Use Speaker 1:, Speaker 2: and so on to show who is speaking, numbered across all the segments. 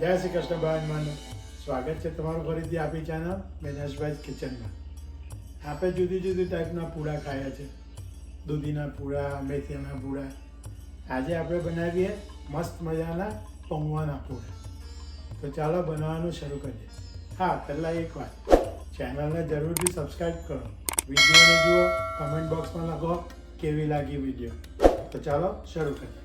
Speaker 1: જય શ્રી કૃષ્ણ ભાઈ માનું સ્વાગત છે તમારું ફરીથી આપણી ચેનલ મેનેશભાઈ કિચનમાં. આપણે જુદી જુદી ટાઈપના પૂડા ખાયા છે, દૂધીના પૂડા, મેથીના પૂડા. આજે આપણે બનાવીએ મસ્ત મજાના પૌવાના પૂડા. તો ચાલો બનાવવાનું શરૂ કરીએ. હા, પહેલાં એક વાત, ચેનલને જરૂરથી સબસ્ક્રાઈબ કરો, વિડીયોને જુઓ, કમેન્ટ બોક્સમાં લખો કેવી લાગી વિડીયો. તો ચાલો શરૂ કરીએ.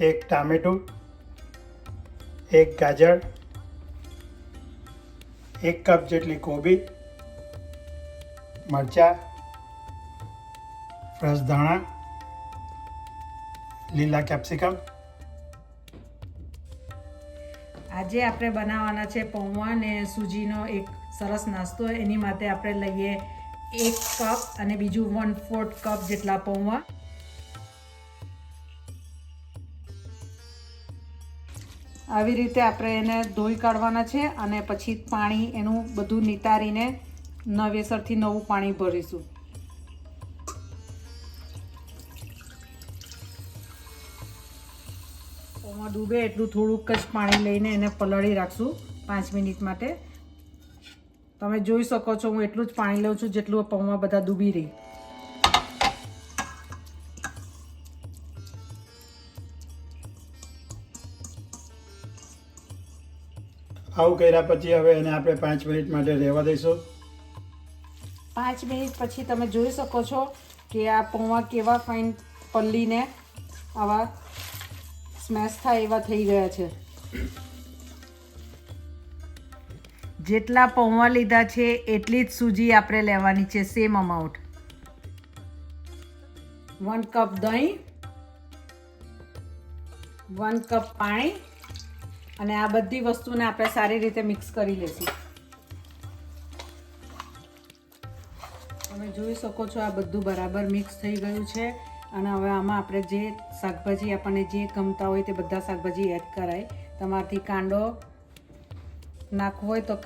Speaker 1: એક ટામેટું, એક ગાજર, એક કપ જેટલી કોબી, મરચાં, ફ્રેશ ધાણા, લીલા કેપ્સિકમ.
Speaker 2: આજે આપણે બનાવવાના છે પૌવા ને સૂજીનો એક સરસ નાસ્તો. એની માટે આપણે લઈએ 1 કપ અને બીજું 1/4 કપ જેટલા પૌવા. આવી રીતે આપણે એને ધોઈ કાઢવાના છે અને પછી પાણી એનું બધું નિતારીને નવેસરથી નવું પાણી ભરીશું. પૌવા ડૂબે એટલું થોડુંક જ પાણી લઈને એને પલાળી રાખશું 5 મિનિટ માટે. તમે જોઈ શકો છો હું એટલું જ પાણી લઉં છું જેટલું પૌવા બધા ડૂબી રહી.
Speaker 1: આવું કર્યા પછી હવે એને આપણે 5 મિનિટ માટે રહેવા દઈશું.
Speaker 2: 5 મિનિટ પછી તમે જોઈ શકો છો કે આ પૌવા કેવા ફાઇન પલ્લીને આવા સ્મેશ થાય એવા થઈ ગયા છે. જેટલા પૌવા લીધા છે એટલી જ સૂજી આપણે લેવાની છે, સેમ અમાઉન્ટ. 1 કપ દહીં, 1 કપ પાણી અને આ બધી વસ્તુને આપણે સારી રીતે મિક્સ કરી લઈશું. તમે જોઈ શકો છો આ બધું બરાબર મિક્સ થઈ ગયું છે અને હવે આમાં આપણે જે શાકભાજી આપણને જે ગમતા હોય તે બધા શાકભાજી એડ કરાય. તમારાથી કાંદો નાખવો હોય તો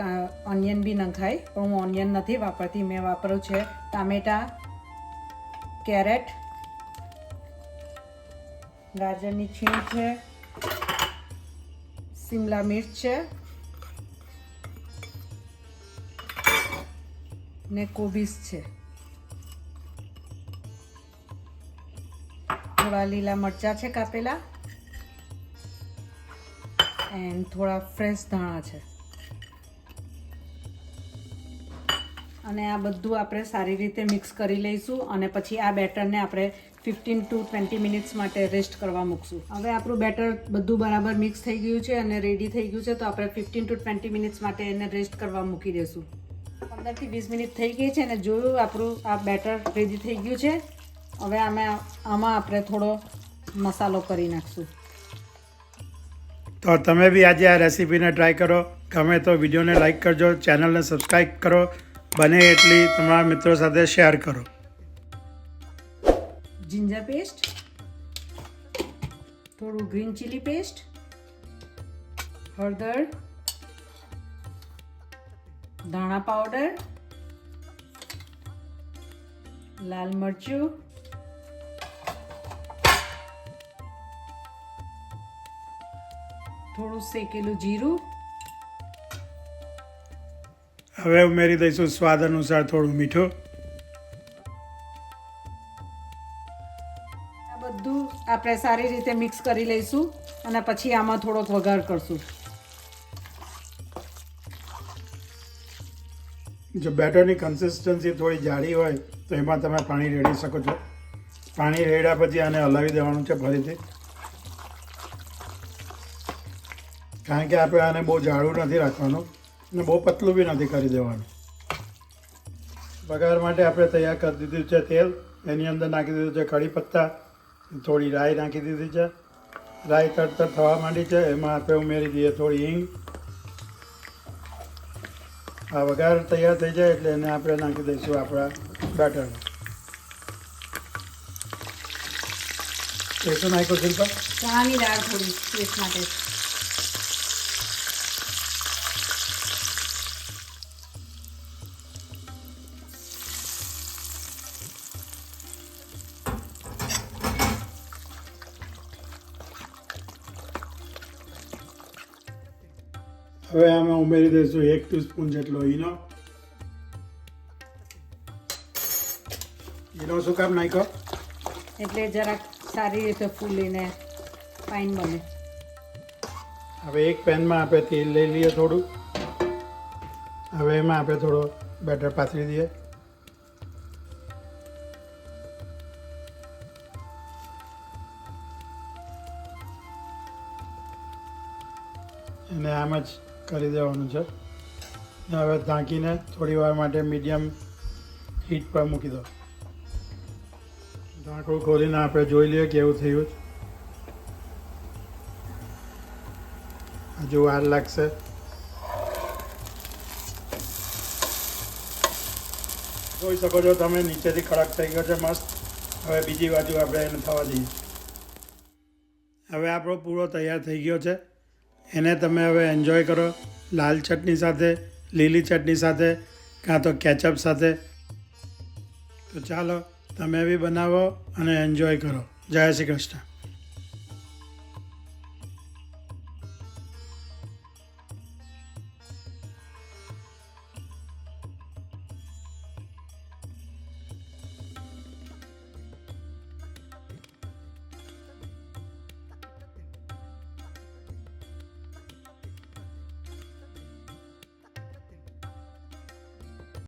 Speaker 2: ઓનિયન બી નખાય, પણ હું ઓનિયન નથી વાપરતી. મેં વાપર્યું છે ટામેટાં, કેરેટ, ગાજરની છીણ છે, શિમલા મિર્ચ છે ને કોબીસ છે. થોડા લીલા મરચાં છે કાપેલા એન્ડ થોડા ફ્રેશ ધાણા છે. અને આ બધું આપણે સારી રીતે મિક્સ કરી લઈશું અને પછી આ બેટરને આપણે 15 to 20 મિનિટ્સ માટે રેસ્ટ કરવા મૂકશું. હવે આપણું બેટર બધું બરાબર મિક્સ થઈ ગયું છે અને રેડી થઈ ગયું છે, તો આપણે 15 to 20 મિનિટ્સ માટે એને રેસ્ટ કરવા મૂકી દઈશું. 15 થી 20 મિનિટ થઈ ગઈ છે અને જોયું આપણું આ બેટર રેડી થઈ ગયું છે. હવે આમાં આપણે થોડો મસાલો કરી નાખશું.
Speaker 1: તો તમે બી આજે આ રેસીપીને ટ્રાય કરો. ગમે તો વિડીયોને લાઈક કરજો, ચેનલને સબસ્ક્રાઈબ કરો, બને એટલી તમારા મિત્રો સાથે શેર કરો.
Speaker 2: જિંજર પેસ્ટ, થોડું ગ્રીન ચીલી પેસ્ટ, હળદર, ધાણા પાવડર, લાલ મરચું, થોડું શેકેલું જીરું.
Speaker 1: હવે ઉમેરી દઈશું સ્વાદ અનુસાર થોડું મીઠું.
Speaker 2: આ બધું આપણે સારી રીતે મિક્સ કરી લઈશું અને પછી આમાં થોડોક વઘાર કરશું.
Speaker 1: જો બેટરની કન્સિસ્ટન્સી થોડી જાડી હોય તો એમાં તમે પાણી રેડી શકો છો. પાણી રેડ્યા પછી આને હલાવી દેવાનું છે ફરીથી, કારણ કે આપણે આને બહુ જાડું નથી રાખવાનું અને બહુ પતલું બી નથી કરી દેવાનું. વઘાર માટે આપણે તૈયાર કરી દીધું છે તેલ. એની અંદર નાખી દીધું છે કઢી પત્તા, થોડી રાઈ નાખી દીધી છે. રાઈ તરતર થવા માંડી છે, એમાં આપણે ઉમેરી દઈએ થોડી હિંગ. આ વઘાર તૈયાર થઈ જાય એટલે એને આપણે નાખી દઈશું આપણા બેટરમાં. શું નાખ્યું શિલ્પા?
Speaker 2: ચણાની દાળ થોડી ટેસ્ટ માટે.
Speaker 1: હવે આમાં ઉમેરી દઈશું 1 ટીસ્પૂન જેટલો ઈનો. ઈનો શું કામ નાખ્યો?
Speaker 2: એટલે જરાક સારી રીતે ફૂલીને ફાઇન બને.
Speaker 1: હવે એક પેનમાં આપણે તેલ લઈ લઈએ થોડું. હવે એમાં આપણે થોડો બેટર પાથરી દઈએ. એને આમ જ કરી દેવાનું છે. હવે ઢાંકીને થોડી વાર માટે મીડિયમ હીટ પર મૂકી દો. ઢાંકણું ખોલીને આપણે જોઈ લઈએ કેવું થયું. હજુ વાર લાગશે. જોઈ શકો છો તમે નીચેથી કડક થઈ ગયો છે મસ્ત. હવે બીજી બાજુ આપણે એને થવા દઈએ. હવે આપણો પૂરો તૈયાર થઈ ગયો છે. એને તમે હવે એન્જોય કરો લાલ ચટણી સાથે, લીલી ચટણી સાથે, કાં તો કેચઅપ સાથે. તો ચાલો તમે બી બનાવો અને એન્જોય કરો. જય શ્રી કૃષ્ણ.